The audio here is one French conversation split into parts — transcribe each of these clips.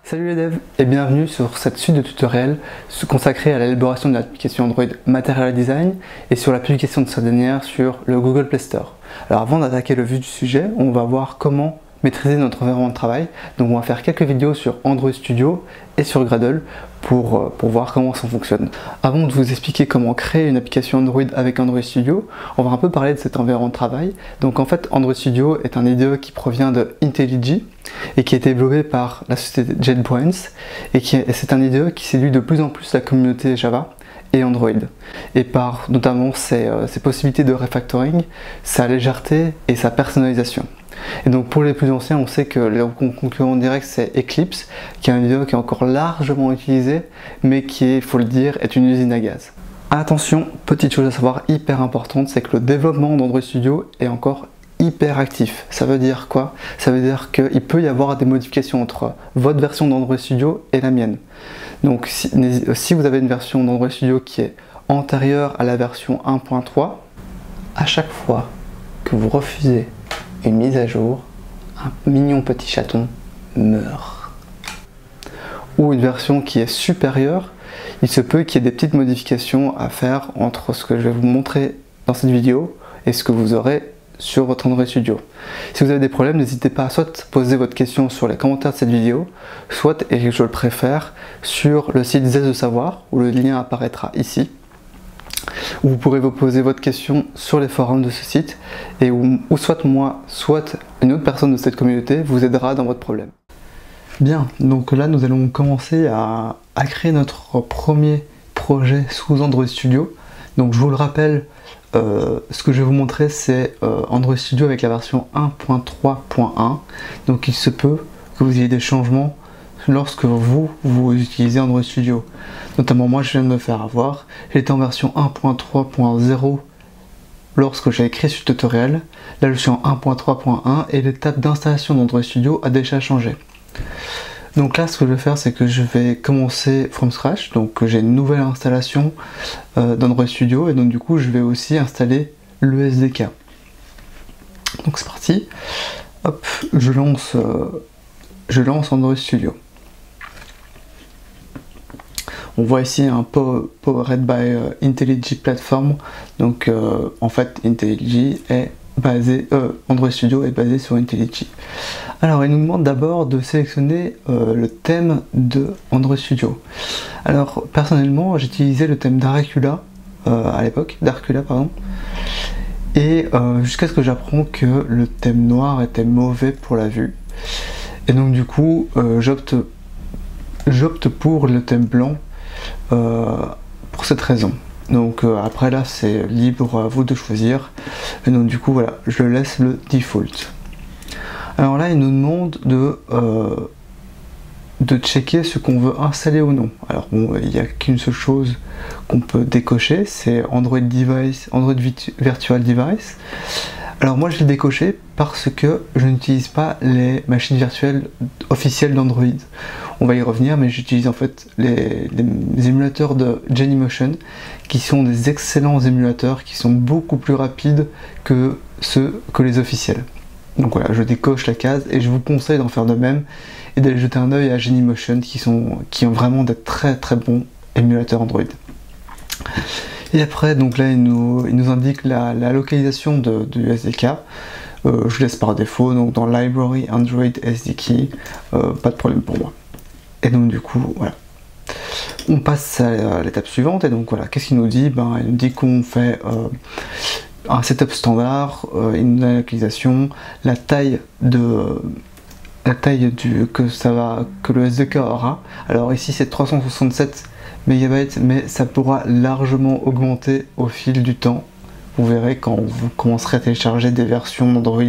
Salut les devs et bienvenue sur cette suite de tutoriels consacrée à l'élaboration de l'application Android Material Design et sur la publication de cette dernière sur le Google Play Store. Alors avant d'attaquer le vif du sujet, on va voir comment maîtriser notre environnement de travail. Donc on va faire quelques vidéos sur Android Studio et sur Gradle pour voir comment ça fonctionne. Avant de vous expliquer comment créer une application Android avec Android Studio, on va un peu parler de cet environnement de travail. Donc en fait, Android Studio est un IDE qui provient de IntelliJ et qui a été développé par la société JetBrains et c'est un IDE qui séduit de plus en plus la communauté Java et Android, et par notamment ses possibilités de refactoring, sa légèreté et sa personnalisation. Et donc pour les plus anciens, on sait que le concurrent direct c'est Eclipse, qui est un IDE qui est encore largement utilisé, mais qui est, il faut le dire, est une usine à gaz. Attention, petite chose à savoir hyper importante, c'est que le développement d'Android Studio est encore hyper actif. Ça veut dire quoi? Ça veut dire qu'il peut y avoir des modifications entre votre version d'Android Studio et la mienne. Donc si vous avez une version d'Android Studio qui est antérieure à la version 1.3, à chaque fois que vous refusez une mise à jour, un mignon petit chaton meurt. Ou une version qui est supérieure, il se peut qu'il y ait des petites modifications à faire entre ce que je vais vous montrer dans cette vidéo et ce que vous aurez sur votre Android Studio. Si vous avez des problèmes, n'hésitez pas à soit poser votre question sur les commentaires de cette vidéo, soit, et je le préfère, sur le site Zest de Savoir, où le lien apparaîtra ici, où vous pourrez vous poser votre question sur les forums de ce site, et où soit moi, soit une autre personne de cette communauté vous aidera dans votre problème. Bien, donc là nous allons commencer à créer notre premier projet sous Android Studio. Donc je vous le rappelle, ce que je vais vous montrer c'est Android Studio avec la version 1.3.1. donc il se peut que vous ayez des changements lorsque vous utilisez Android Studio. Notamment moi je viens de me faire avoir, j'étais en version 1.3.0 lorsque j'ai écrit ce tutoriel. Là je suis en 1.3.1 et l'étape d'installation d'Android Studio a déjà changé. Donc là ce que je vais faire c'est que je vais commencer from scratch, donc j'ai une nouvelle installation d'Android Studio et donc du coup je vais aussi installer le SDK. Donc c'est parti, hop, je lance Android Studio. On voit ici un Powered by IntelliJ Platform, donc en fait IntelliJ est basé, Android Studio est basé sur IntelliJ. Alors il nous demande d'abord de sélectionner le thème de Android Studio. Alors personnellement j'utilisais le thème d'Arcula à l'époque, et jusqu'à ce que j'apprends que le thème noir était mauvais pour la vue. Et donc du coup j'opte pour le thème blanc pour cette raison. Donc après là c'est libre à vous de choisir. Et donc du coup voilà, je laisse le default. Alors là il nous demande de checker ce qu'on veut installer ou non. Alors bon, il n'y a qu'une seule chose qu'on peut décocher, c'est Android Virtual Device. Alors moi je l'ai décoché parce que je n'utilise pas les machines virtuelles officielles d'Android. On va y revenir, mais j'utilise en fait les émulateurs de Genymotion qui sont des excellents émulateurs qui sont beaucoup plus rapides que les officiels. Donc voilà, je décoche la case et je vous conseille d'en faire de même et d'aller jeter un œil à Genymotion qui ont vraiment des très très bons émulateurs Android. Et après, donc là, il nous indique la localisation du SDK. Je laisse par défaut, donc dans Library Android SDK, pas de problème pour moi. Et donc du coup, voilà. On passe à l'étape suivante, et donc voilà, qu'est-ce qu'il nous dit? Il nous dit qu'on fait un setup standard, une localisation, la taille que le SDK aura. Alors ici c'est 367 MB, mais ça pourra largement augmenter au fil du temps. Vous verrez quand vous commencerez à télécharger des versions d'Android,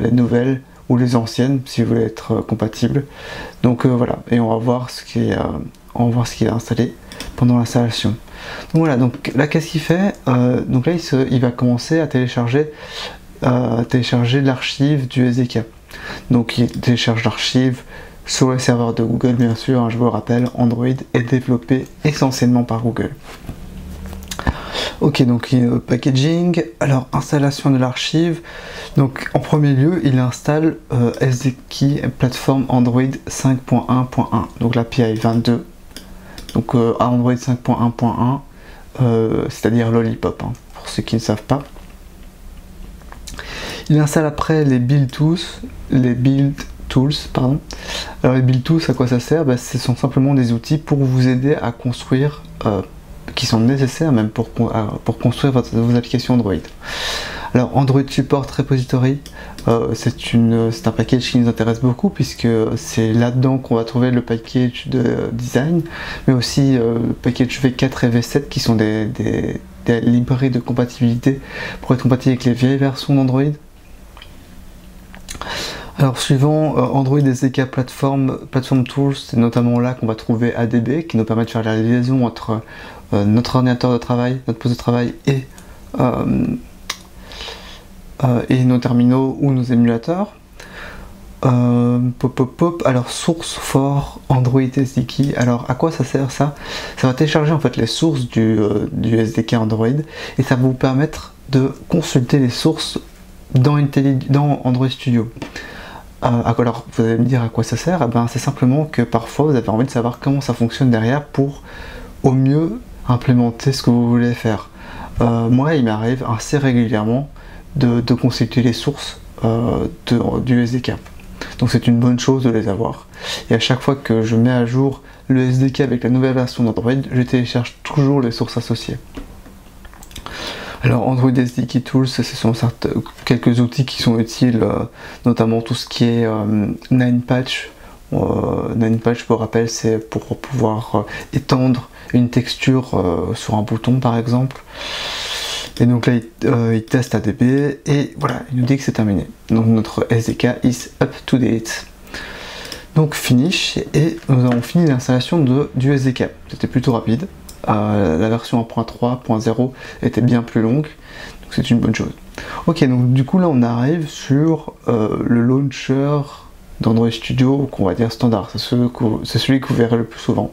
les nouvelles ou les anciennes, si vous voulez être compatible. Donc voilà, et on va voir ce qui est installé pendant l'installation. Donc voilà, donc là qu'est-ce qu'il fait? Donc là il va commencer à télécharger l'archive du SDK. Donc il télécharge l'archive sur le serveur de Google, bien sûr, je vous le rappelle, Android est développé essentiellement par Google. Ok, donc packaging, alors installation de l'archive. Donc en premier lieu, il installe SDKey plateforme Android 5.1.1, donc l'API 22. Donc à Android 5.1.1, c'est-à-dire Lollipop, hein, pour ceux qui ne savent pas. Il installe après les build tools, pardon. Alors les build tools, à quoi ça sert? Ce sont simplement des outils pour vous aider à construire, qui sont nécessaires même pour construire vos applications Android. Alors Android Support Repository, c'est un package qui nous intéresse beaucoup puisque c'est là-dedans qu'on va trouver le package de design, mais aussi le package V4 et V7 qui sont des librairies de compatibilité pour être compatibles avec les vieilles versions d'Android. Alors suivant Android SDK Platform Tools, c'est notamment là qu'on va trouver ADB qui nous permet de faire la liaison entre notre ordinateur de travail, notre poste de travail et nos terminaux ou nos émulateurs. Alors source for Android SDK, alors à quoi ça sert ça? Ça va télécharger en fait les sources du SDK Android et ça va vous permettre de consulter les sources dans Android Studio. Alors vous allez me dire à quoi ça sert? C'est simplement que parfois vous avez envie de savoir comment ça fonctionne derrière pour au mieux implémenter ce que vous voulez faire. Moi il m'arrive assez régulièrement de consulter les sources du SDK. Donc c'est une bonne chose de les avoir. Et à chaque fois que je mets à jour le SDK avec la nouvelle version d'Android, je télécharge toujours les sources associées. Alors Android SDK Tools, ce sont quelques outils qui sont utiles, notamment tout ce qui est NinePatch. NinePatch, pour rappel, c'est pour pouvoir étendre une texture sur un bouton par exemple. Et donc là il teste ADB et voilà, il nous dit que c'est terminé. Donc notre SDK is up to date. Donc finish, et nous avons fini l'installation du SDK. C'était plutôt rapide. La version 1.3.0 était bien plus longue, donc c'est une bonne chose. Ok, donc du coup là on arrive sur le launcher d'Android Studio qu'on va dire standard, c'est celui que vous verrez le plus souvent.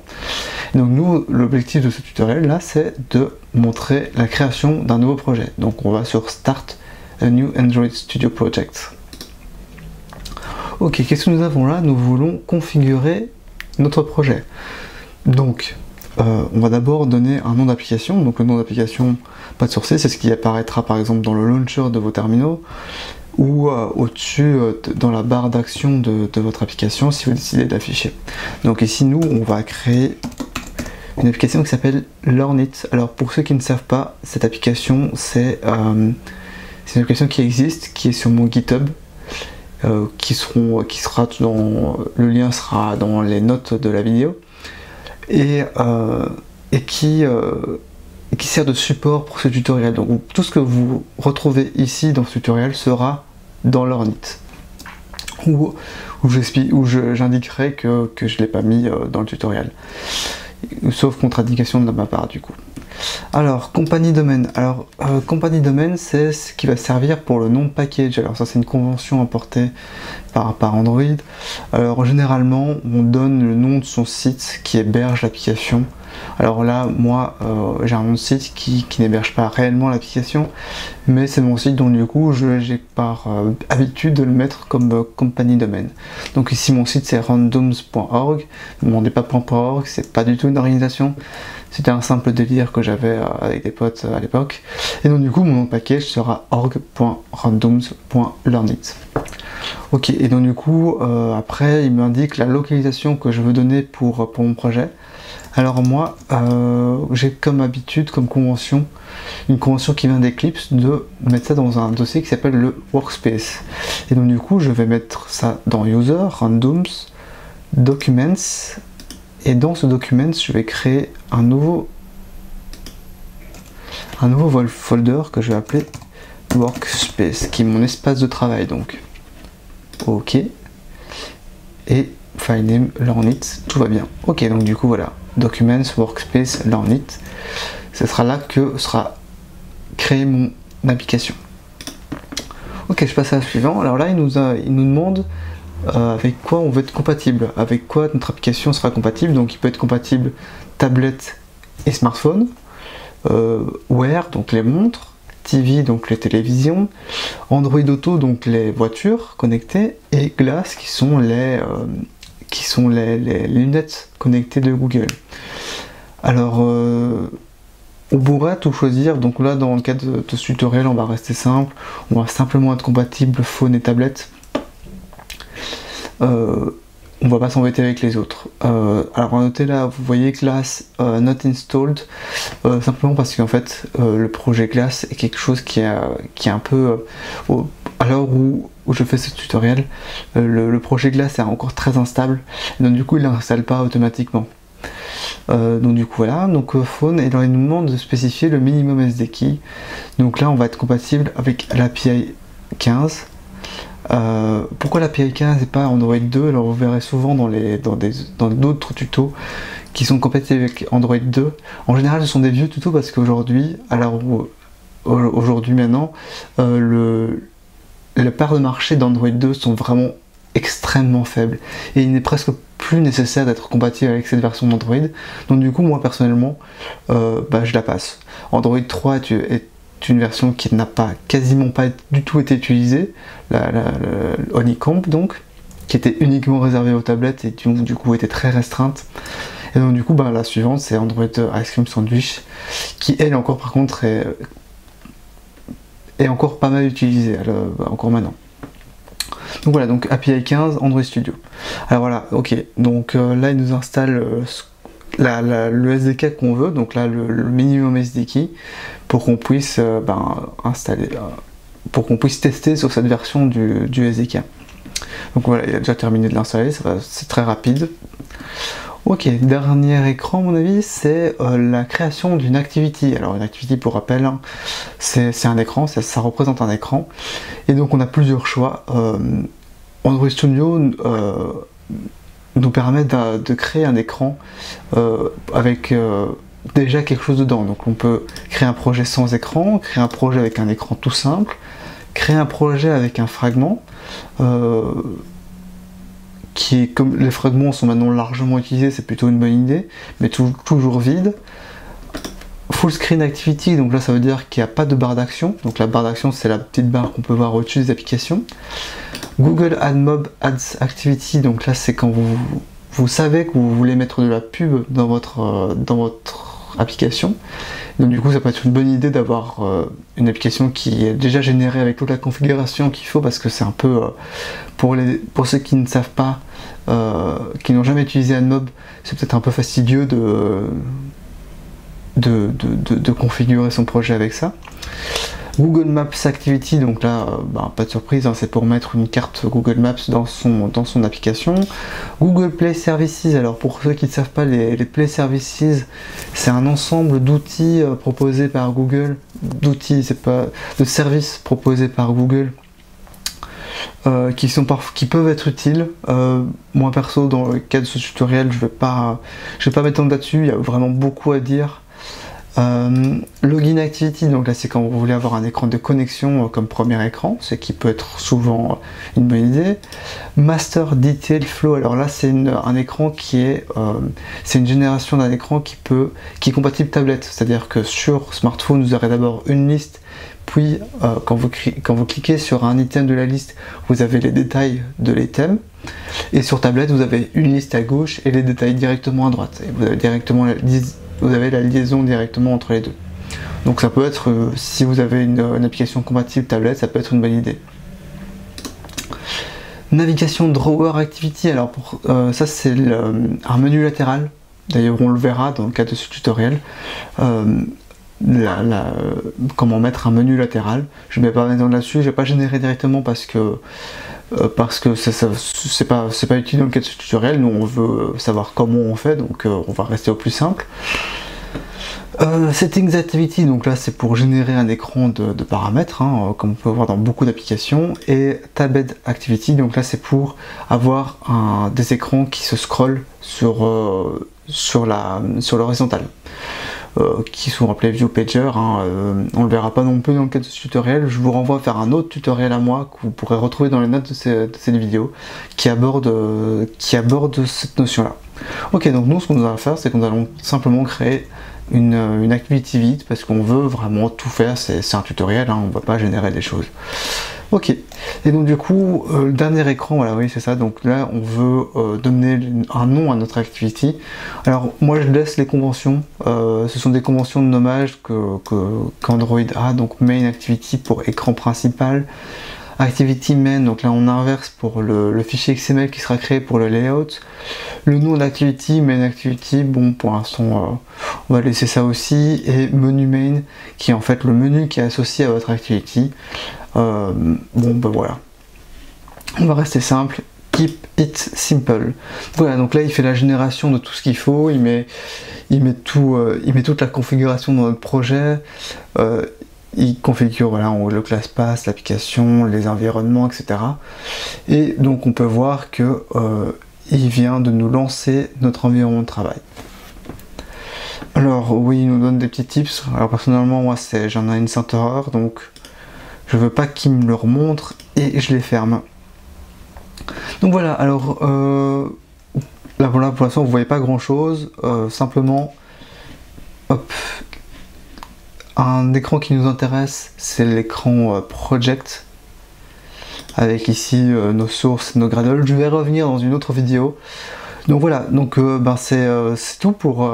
Et donc nous, l'objectif de ce tutoriel là, c'est de montrer la création d'un nouveau projet. Donc on va sur Start a New Android Studio Project. Ok, qu'est-ce que nous avons là? Nous voulons configurer notre projet. Donc on va d'abord donner un nom d'application. Donc le nom d'application, pas de sourcé, c'est ce qui apparaîtra par exemple dans le launcher de vos terminaux ou au-dessus dans la barre d'action de votre application si vous décidez d'afficher. Donc ici nous on va créer une application qui s'appelle Learnit. Alors pour ceux qui ne savent pas, cette application c'est une application qui existe, qui est sur mon GitHub, le lien sera dans les notes de la vidéo, et qui sert de support pour ce tutoriel. Donc tout ce que vous retrouvez ici dans ce tutoriel sera dans Learnit, où j'indiquerai que je ne l'ai pas mis dans le tutoriel, sauf contre-indication de ma part du coup. Alors, compagnie domaine. Alors, compagnie domaine, c'est ce qui va servir pour le nom package. Alors ça, c'est une convention importée par Android. Alors, généralement, on donne le nom de son site qui héberge l'application. Alors là, moi, j'ai un nom de site qui n'héberge pas réellement l'application, mais c'est mon site, donc du coup, j'ai par habitude de le mettre comme compagnie domaine. Donc ici, mon site, c'est randoms.org. Ne demandez pas .org, c'est pas du tout une organisation. C'était un simple délire que j'avais avec des potes à l'époque. Et donc du coup, mon nom de package sera org.randoms.learnit. Ok, et donc du coup, après, il m'indique la localisation que je veux donner pour mon projet. Alors moi, j'ai comme habitude, comme convention, une convention qui vient d'Eclipse, de mettre ça dans un dossier qui s'appelle le workspace. Et donc du coup, je vais mettre ça dans user, randoms, documents, et dans ce document, je vais créer un nouveau folder que je vais appeler workspace, qui est mon espace de travail donc. Ok. Et file name learnit, tout va bien. Ok, donc du coup voilà, documents, workspace, learnit. Ce sera là que sera créée mon application. Ok, je passe à la suivante. Alors là, il nous demande avec quoi on veut être compatible, avec quoi notre application sera compatible. Donc il peut être compatible tablette et smartphone, Wear, donc les montres, TV, donc les télévisions, Android Auto, donc les voitures connectées, et Glass, qui sont les lunettes connectées de Google. Alors, on pourrait tout choisir, donc là dans le cadre de ce tutoriel on va rester simple, on va simplement être compatible phone et tablette. On va pas s'embêter avec les autres. Alors à noter là, vous voyez Glass not installed, simplement parce qu'en fait le projet Glass est quelque chose qui est un peu à l'heure où je fais ce tutoriel, le projet Glass est encore très instable, et donc du coup il n'installe pas automatiquement. Donc du coup voilà, donc phone, et alors il nous demande de spécifier le minimum SD key. Donc là on va être compatible avec l'API 15. Pourquoi l'API 15 et pas Android 2? Alors vous verrez souvent dans d'autres tutos qui sont compatibles avec Android 2. En général ce sont des vieux tutos parce qu'aujourd'hui, maintenant, les parts de marché d'Android 2 sont vraiment extrêmement faibles et il n'est presque plus nécessaire d'être compatible avec cette version d'Android. Donc du coup moi personnellement je la passe. Android 3 est une version qui n'a quasiment pas du tout été utilisée, la Honeycomb donc, qui était uniquement réservée aux tablettes et du coup était très restreinte. Et donc du coup la suivante c'est Android Ice Cream Sandwich, qui elle encore par contre est encore pas mal utilisée encore maintenant. Donc voilà, donc API 15 Android Studio. Alors voilà, ok, donc là il nous installe le SDK qu'on veut, donc là le minimum SDK, pour qu'on puisse tester sur cette version du SDK. Donc voilà, il a déjà terminé de l'installer, c'est très rapide. Ok, dernier écran à mon avis, c'est la création d'une activity. Alors une activity, pour rappel, hein, c'est un écran, ça représente un écran, et donc on a plusieurs choix. Android Studio nous permet de créer un écran avec déjà quelque chose dedans. Donc on peut créer un projet sans écran, créer un projet avec un écran tout simple, créer un projet avec un fragment, comme les fragments sont maintenant largement utilisés, c'est plutôt une bonne idée, mais toujours vide. Full Screen Activity, donc là ça veut dire qu'il n'y a pas de barre d'action, donc la barre d'action c'est la petite barre qu'on peut voir au-dessus des applications. Google AdMob Ads Activity, donc là c'est quand vous savez que vous voulez mettre de la pub dans votre application. Donc du coup ça peut être une bonne idée d'avoir une application qui est déjà générée avec toute la configuration qu'il faut, parce que c'est un peu pour ceux qui ne savent pas, qui n'ont jamais utilisé AdMob, c'est peut-être un peu fastidieux de configurer son projet avec ça. Google Maps Activity, donc là, pas de surprise, hein, c'est pour mettre une carte Google Maps dans son application. Google Play Services, alors pour ceux qui ne savent pas, les Play Services, c'est un ensemble d'outils proposés par Google, de services proposés par Google, qui peuvent être utiles. Moi perso, dans le cas de ce tutoriel, je vais pas m'étendre là-dessus, il y a vraiment beaucoup à dire. Login Activity, donc là c'est quand vous voulez avoir un écran de connexion comme premier écran, ce qui peut être souvent une bonne idée. Master Detail Flow, alors là c'est un écran c'est une génération d'un écran qui est compatible tablette, c'est-à-dire que sur smartphone vous aurez d'abord une liste, puis quand vous cliquez sur un item de la liste, vous avez les détails de l'item, et sur tablette vous avez une liste à gauche et les détails directement à droite, et vous avez la liaison directement entre les deux. Donc ça peut être, si vous avez une application compatible tablette, ça peut être une bonne idée. Navigation Drawer Activity, alors ça c'est un menu latéral, d'ailleurs on le verra dans le cadre de ce tutoriel. Comment mettre un menu latéral, je ne vais pas m'étendre là-dessus, je vais pas générer directement parce que c'est pas utile dans le cadre de ce tutoriel. Nous on veut savoir comment on fait, donc on va rester au plus simple. Settings Activity, donc là c'est pour générer un écran de paramètres, hein, comme on peut voir dans beaucoup d'applications. Et Tabed Activity, donc là c'est pour avoir des écrans qui se scrollent sur l'horizontale, qui sont appelés View Pager, hein. On le verra pas non plus dans le cadre de ce tutoriel. Je vous renvoie à faire un autre tutoriel à moi que vous pourrez retrouver dans les notes de cette vidéo, qui aborde cette notion là. Ok, donc nous ce qu'on va faire, c'est qu'on allons simplement créer une activity vide parce qu'on veut vraiment tout faire, c'est un tutoriel, hein, on ne va pas générer des choses. Ok, et donc du coup, le dernier écran, voilà, oui c'est ça, donc là on veut donner un nom à notre activity. Alors moi je laisse les conventions, ce sont des conventions de nommage qu'Android a, donc main activity pour écran principal, activity main, donc là on inverse pour le fichier XML qui sera créé pour le layout, le nom d'activity, main activity, bon pour l'instant on va laisser ça aussi, et menu main qui est en fait le menu qui est associé à votre activity. Bon ben voilà, on va rester simple, keep it simple. Voilà, donc là il fait la génération de tout ce qu'il faut, il met toute la configuration dans notre projet, il configure voilà, en haut le class path, l'application, les environnements, etc. Et donc on peut voir que il vient de nous lancer notre environnement de travail. Alors oui, il nous donne des petits tips. Alors personnellement moi j'en ai une sainte horreur, donc je veux pas qu'il me le remontre et je les ferme. Donc voilà, alors là voilà, pour l'instant vous voyez pas grand chose, simplement hop, un écran qui nous intéresse, c'est l'écran Project avec ici nos sources, nos Gradle. Je vais revenir dans une autre vidéo. Donc voilà, donc c'est tout pour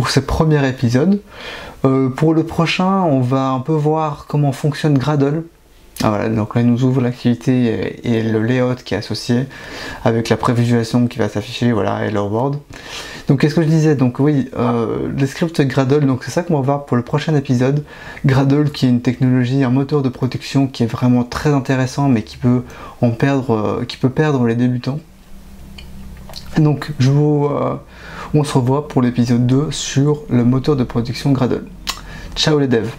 ce premier épisode. Pour le prochain, on va un peu voir comment fonctionne Gradle. Ah voilà, donc là il nous ouvre l'activité et le layout qui est associé avec la prévisualisation qui va s'afficher, voilà, et Hello World. Donc qu'est-ce que je disais? Donc oui, les scripts Gradle, donc c'est ça qu'on va voir pour le prochain épisode. Gradle qui est une technologie, un moteur de production qui est vraiment très intéressant mais qui peut perdre les débutants. Donc on se revoit pour l'épisode 2 sur le moteur de production Gradle. Ciao les devs!